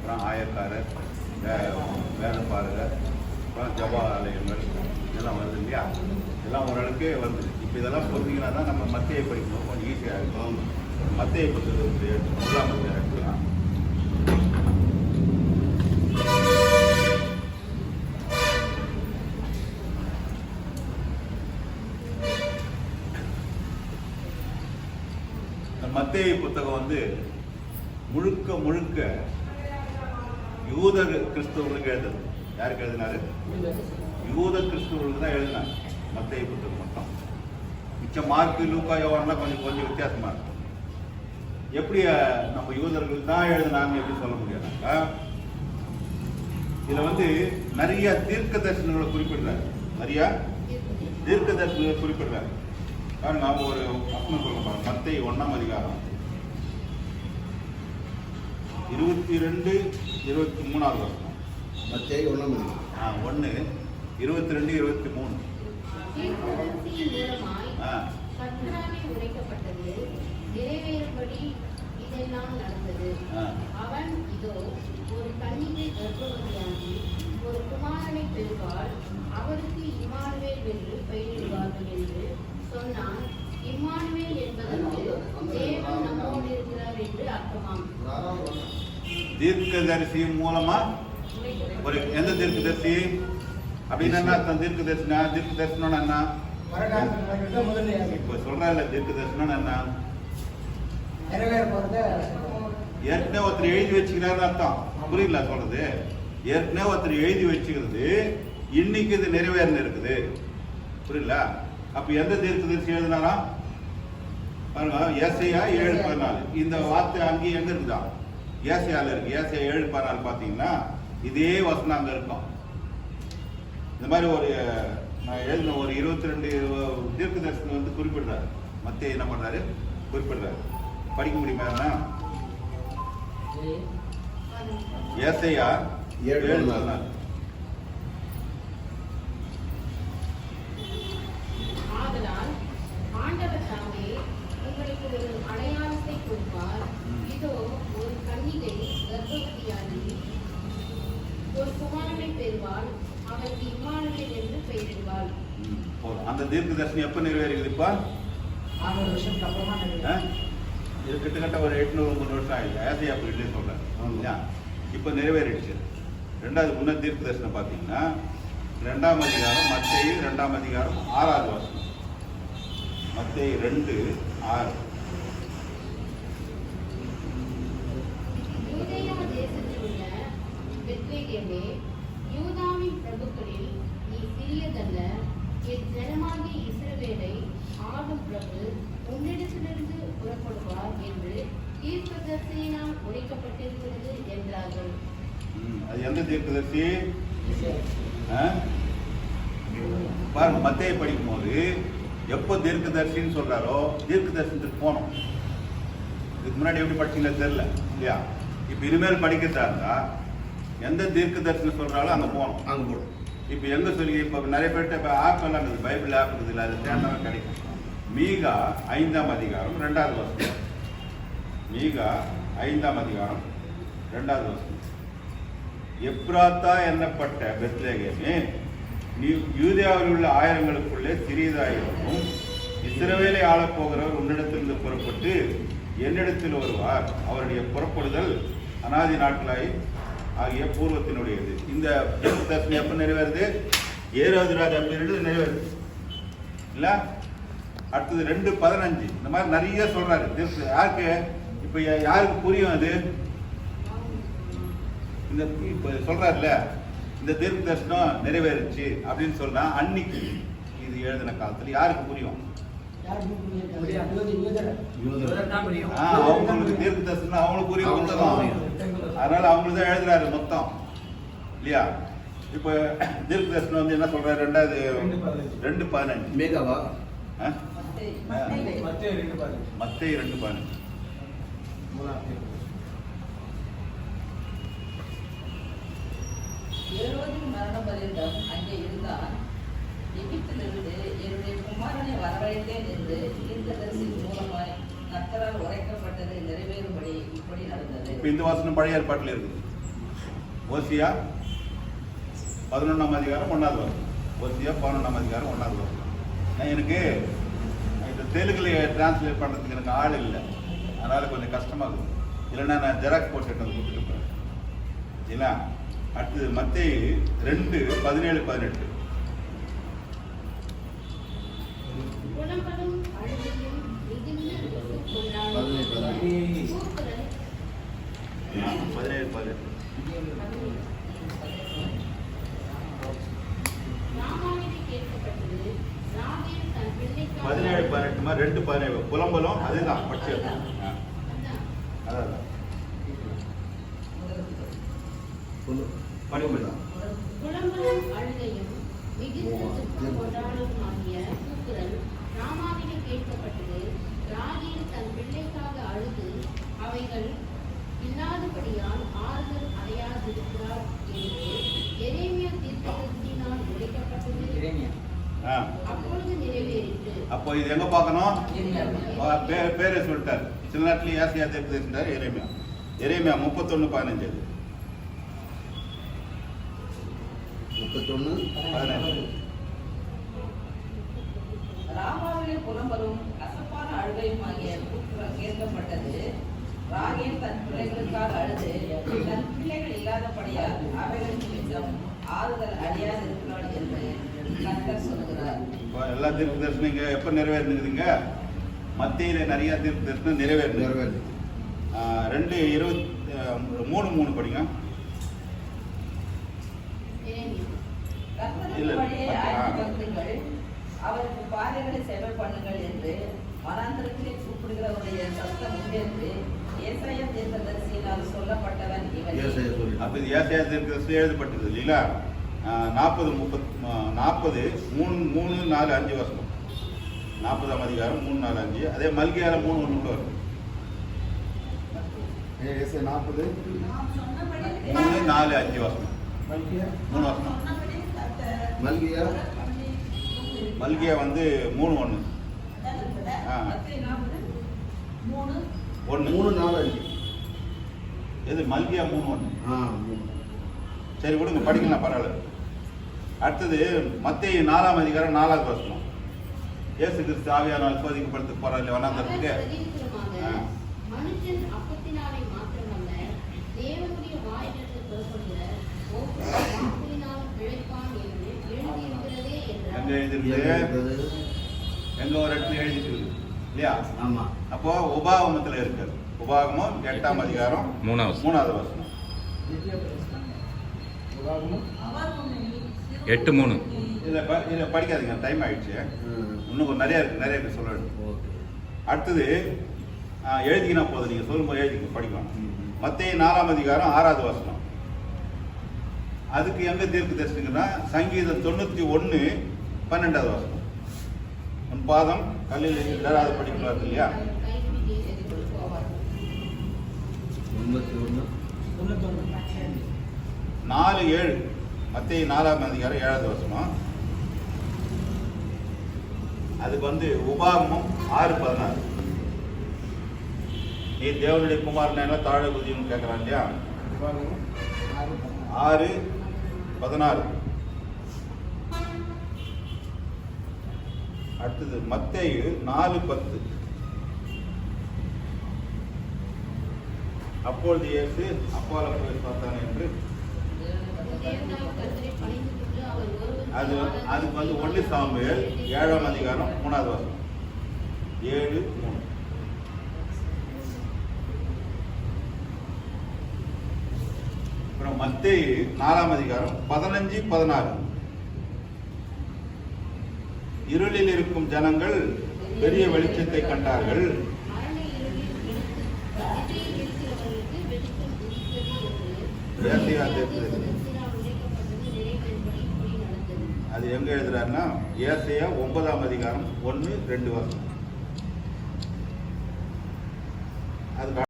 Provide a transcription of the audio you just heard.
அப்புறம் ஆயக்காரர், வேதப்பாரகர், அப்புறம் ஜபாலயங்கள் இதெல்லாம் வருது இல்லையா? இதெல்லாம் ஓரளவுக்கு வருது. இப்போ இதெல்லாம் பொறுத்தீங்கன்னா தான் நம்ம மத்தியை படிக்கணும், கொஞ்சம் ஈஸியாக இருக்கும். மத்தியை புத்தகத்தை எடுத்துக்கலாம். மத்தேயு புத்தகம் வந்து முழுக்க முழுக்க யூத கிறிஸ்தவர்களுக்கு எழுதுது. யாருக்கு எழுதினாரு? யூத கிறிஸ்தவர்களுக்கு தான் எழுதினாங்க மத்தேயு புத்தகம் மட்டும். மிச்சம் மார்க்கு, லூக்கா, யோவான்லாம் கொஞ்சம் வித்தியாசமா இருக்கும். எப்படி நம்ம யூதர்கள் தான் எழுதினாங்க எப்படி சொல்ல முடியாதாங்க? இதுல வந்து நிறைய தீர்க்க தரிசனங்களை குறிப்பிடுறாரு. நிறைய தீர்க்க தரிசனங்களை குறிப்பிடுறாரு. நாம ஒரு வசனம் சொல்ல மத்தேயு 1ஆம் அதிகாரம் 22-23 வசனம். மத்தேயு 1ஆம் அதிகாரம் 1:22-23. நிறைவேறும்படி இதெல்லாம் நடந்தது. அவன் இதோ ஒரு கன்னிகை கர்ப்பவதியாகி ஒரு குமாரனை பெறுவாள், அவருக்கு இம்மானுவேல் என்று பெயரிடுவார்கள் என்று சொன்னான். இம்மானுவேல் என்பதற்கு தேவன் நம்மோடு இருக்கிறார் என்று அர்த்தமாம். தீர்க்கதரிசி மூலமா ஒரு எந்த தீர்க்கதரிசி அப்படின்னு என்ன அர்த்தம்? தீர்க்க தரிசனம் என்ன? இப்ப சொல்றாங்க தீர்க்க தரிசனம் என்ன? ஏற்கனவே ஒருத்தர் எழுதி வச்சுக்கிறாரு அர்த்தம். புரியல சொல்றது? ஏற்கனவே ஒருத்தர் எழுதி வச்சுக்கிறது இன்னைக்கு இது நிறைவேறணும் இருக்குது. புரியல? அப்ப எந்த தீர்க்கதரிசி எழுதினாரா பாருங்க. ஏசாயா 7:14. இந்த வார்த்தை அங்கேயும் எங்க இருக்குதா? ஏசாயால இருக்கு. ஏசாயா 7:14 பாத்தீங்கன்னா இதே வசனம் அங்க இருக்கும். இந்த மாதிரி ஒரு நான் எழுதின ஒரு 22 தீர்க்கதரிசனம் வந்து குறிப்பிடுறாரு. மத்தேயு என்ன பண்றாரு? குறிப்பிடுறாரு. படிக்க முடியுமா? ஏசாயா 7:14. ஆதலால் ஆண்டவர் தாமே உங்களுக்கு ஒரு அடையாளத்தை கொடுப்பார். இதோ ஒரு கன்னிகை கர்ப்பவதியாகி ஒரு குமாரனை பெறுவாள், அவருக்கு இம்மானுவேல் என்று பெயரிடுவாள். அந்த தீர்க்க தரிசனம் எப்ப நிறைவேறுகிறது? இப்ப 400 வருஷத்துக்கு அப்புறமா இது கிட்டத்தட்ட ஒரு 800-900 வருஷம் ஆயிடுச்சு. ஏசாயா அப்படி இல்லையே சொல்றேன். இப்ப நிறைவேறிடுச்சு. ரெண்டாவது முன்ன தீர்க்க தரிசனம் பாத்தீங்கன்னா 2ஆம் அதிகாரம் மத்தேயு 2ஆம் அதிகாரம் 6வது வசனம். மத்தேயு 2:6. யூதேயா தேசத்தில் உள்ள பெத்லெகேமே, யூதாவின் பிரபுக்களில் நீ சிறியதல்ல, என் ஜனமாகிய இஸ்ரவேலை ஆளும் பிரபு உன்னிடத்திலிருந்து புறப்படுவார் என்று தீர்க்கதரிசியினால் உரைக்கப்பட்டிருக்கிறது என்றார்கள். அது எந்த தீர்க்கதரிசி? பாருங்க, மத்தேயு படிக்கும் போது எப்போ தீர்க்கதரிசின்னு சொல்றாரோ தீர்க்க தரிசனத்துக்கு போனோம். இதுக்கு முன்னாடி எப்படி படிச்சீங்களா தெரியல இல்லையா? இப்ப இனிமேல் படிக்கிறதா இருந்தா எந்த தீர்க்க தரிசனம் சொல்றாலோ அங்க போகணும். அங்க போடும். இப்ப எங்க சொல்லி இப்ப நிறைய பேர்ட்ட இப்ப ஆப் எல்லாம் இருக்குது, பைபிள் ஆப் இருக்குது, அது தேர்ந்தவங்க கிடைக்கும். மீகா 5ஆம் அதிகாரம் 2வது வசனம். மீகா 5ஆம் அதிகாரம் 2வது வசனம். எப்ராத்தா என்னப்பட்ட பெத்லெகேமே, நீ யூதேயாவில் உள்ள ஆயிரங்களுக்குள்ளே சிறியதாயிருக்கும். இஸ்ரவேலை ஆளப்போகிறவர் உன்னிடத்திலிருந்து புறப்பட்டு என்னிடத்தில் வருவார். அவருடைய புறப்படுதல் அநாதி நாட்களாய் ஆகிய பூர்வத்தினுடையது. இந்த தரிசனம் எப்ப நிறைவேறுது? 7வது ராஜா பீரியடு நிறைவேறுது இல்ல? அடுத்தது 2:15. இந்த மாதிரி நிறைய சொல்றாரு. யாருக்கு இப்ப யாருக்கு புரியும் அது? இந்த இப்ப சொல்றாருல்ல, இந்த தீர்க்க தரிசனம் நிறைவேறுச்சு அப்படின்னு சொன்னா அன்னைக்கு இது எழுதின காலத்துல யாருக்கு புரியும்? அவங்களுக்கு தீர்க்க தரிசனம் அவங்களுக்கு புரியும். அதனால அவங்களுக்கு தான் எழுதுறாரு மொத்தம் இல்லையா? இப்ப தீர்க்க தரிசனம் வந்து என்ன சொல்றாரு? 2:15. மேகாவா? மத்தேயு 2:15. ஏரோதின் மரணம் பரியந்தம் அங்கே இருந்தான். எகிப்திலிருந்து என்னுடைய குமாரனை வரவழைத்தேன் என்று தீர்க்கதரிசி மூலமாய் கர்த்தரால் உரைக்கப்பட்டது நிறைவேறும்படி இப்படி நடந்தது. இந்த வசனம் பழைய ஏற்பாட்டில் இருக்குது. ஓசியா 11ஆம் அதிகாரம் 1வது வசனம். ஓசியா 11ஆம் அதிகாரம் 1வது வசனம். நான் எனக்கு இந்த தெலுங்குல டிரான்ஸ்லேட் பண்ணுறதுக்கு எனக்கு ஆள் இல்லை, அதனால் கொஞ்சம் கஷ்டமாக இருக்குது. இல்லைன்னா நான் ஜெராக்ஸ் போட்டு கொடுத்துட்டு போகிறேன். இல்லைங்களா? அடுத்தது மத்தேயு 2:17-18. புலம்பலும் அழுகையும் மிகுந்த கொண்டாடும் 17-18. ராமாவிலே கேட்கப்பட்டது, ராகேல் தன் பிள்ளைக்காக 17-18 2:17. புலம்பலும் அதேதான் படிச்சு. அதான். அதான் படிக்கலாம். புலம்பலும் அழுகையும் மிகுந்த துக்கம் கொண்டாடுமாகிய கூக்குரல் ராமாவிலே கேட்கப்பட்டது, ராகேல் தன் பிள்ளைக்காக அழுது அவைகள் இல்லாதபடியால் ஆறுதல் அடையாதிருக்கிறார் என்று எரேமியா தீர்க்கதரிசியினால் உரைக்கப்பட்டது. ஆ. அப்பொழுது நிறைவேறிற்று. அப்போ இது எங்க பார்க்கணும்? பேரை சொல்லிட்டார். சில நாட்டில் ஏசியா தீர்க்கதரிசிட்டார் எரேமியா. எரேமியா 31:15. 31:15. ராமாவிலே புலம்பலும் கசப்பான அழுகையுமாகிய கூக்குரல் கேட்கப்பட்டது. ராகேல் தன் பிள்ளைகளுக்காக அழுது தன் பிள்ளைகள் இல்லாதபடியால் அவைகள் நிமித்தம் ஆறுதல் அடையாதிருக்கிறாள் என்று கர்த்தர் சொல்கிறார். இப்போ எல்லா தீர்க்க தரிசனம் இங்கே எப்போ நிறைவேறுதுங்க? மத்தியில் நிறைய தீர்க்க தரிசனம் நிறைவேறு. 2:23 படிங்க. எரேமியா. கர்த்தருக்கு வழியை ஆயத்தப்படுத்துங்கள், அவருக்கு பாதைகளை செவல் பண்ணுங்கள் என்று வனாந்திரத்திலே கூப்பிடுகிறவருடைய சத்தம் உண்டென்று ஏசாயா தீர்க்கதரிசியினால் சொல்லப்பட்டவன் இவன். அப்போ இது ஏசாயா தீர்க்கதரிசி எழுதப்பட்டது இல்லைங்களா? 40:3-4-5 வசனம். 40ஆம் அதிகாரம் 3-4-5. அதே மல்கியால 3:1 வரும். 40. 3-4-5 வசனம். 3 வசனம். மல்கியா மல்கியா வந்து 3:1. ஒன்று 3:4-5. எது மல்கியா 3:1. 3. சரி விடுங்க, படிக்கலாம், பரவாயில்ல. அடுத்தது மத்தேயு 4ஆம் அதிகாரம் 4வது வசனம். இயேசு கிறிஸ்து ஆவியானவரால் சோதிக்கப்படுத்த போறார் இல்லையா வனாந்தரத்துக்கு? அவர் பிரதியுத்தரமாக, மனுஷன் அப்பத்தினாலே மாத்திரமல்ல, தேவனுடைய வாயிலிருந்து புறப்படுகிற ஒவ்வொரு வார்த்தையினாலும் பிழைப்பான் என்று எழுதியிருக்கிறதே எங்க என்றார். எழுதிருக்கு? எங்க ஒரு இடத்துல எழுதிட்டு இல்லையா? ஆமா. அப்போ உபாகமத்தில் இருக்கு. உபாகமம் 8ஆம் அதிகாரம் 3வது வசனம். 8:3. இதில் படிக்காதீங்க, டைம் ஆயிடுச்சு. இன்னும் நிறைய இருக்கு சொல்ல வேண்டும். ஓகே. அடுத்தது எழுதிக்கினா போதும், நீங்கள் சொல்லும்போது எழுதிக்க படிக்கலாம். மத்தேயு 4ஆம் அதிகாரம் 6வது வசனம். அதுக்கு எங்க தீர்க்க தரிசனம்னா சங்கீதம் 91:12வது வசனம். உன் பாதம் கல்லில் இடராத படிக்கிறார் இல்லையா? 4:7. மத்தேயு 4ஆம் அதிகாரம் 7வது வசனம். அதுக்கு வந்து உபாகமம் 6:16. நீ தேவனுடைய குமாரன் தாழ புதியும் கேட்கறான் இல்லையா? 6:16. அடுத்தது மத்தேயு 4:10. அப்பொழுது இயேசு அப்பால போய் பார்த்தானே என்று அதுக்கு வந்து 1 சாமுவேல் 7ஆம் அதிகாரம் 3வது வசனம். 7:3. அப்புறம் மத்தேயு 4ஆம் அதிகாரம் 15-16. இருளில் இருக்கும் ஜனங்கள் பெரிய வெளிச்சத்தை கண்டார்கள். அது எங்க எழுதுறாருன்னா ஏசாயா 9ஆம் அதிகாரம் 1-2 வசனம். அதுக்கு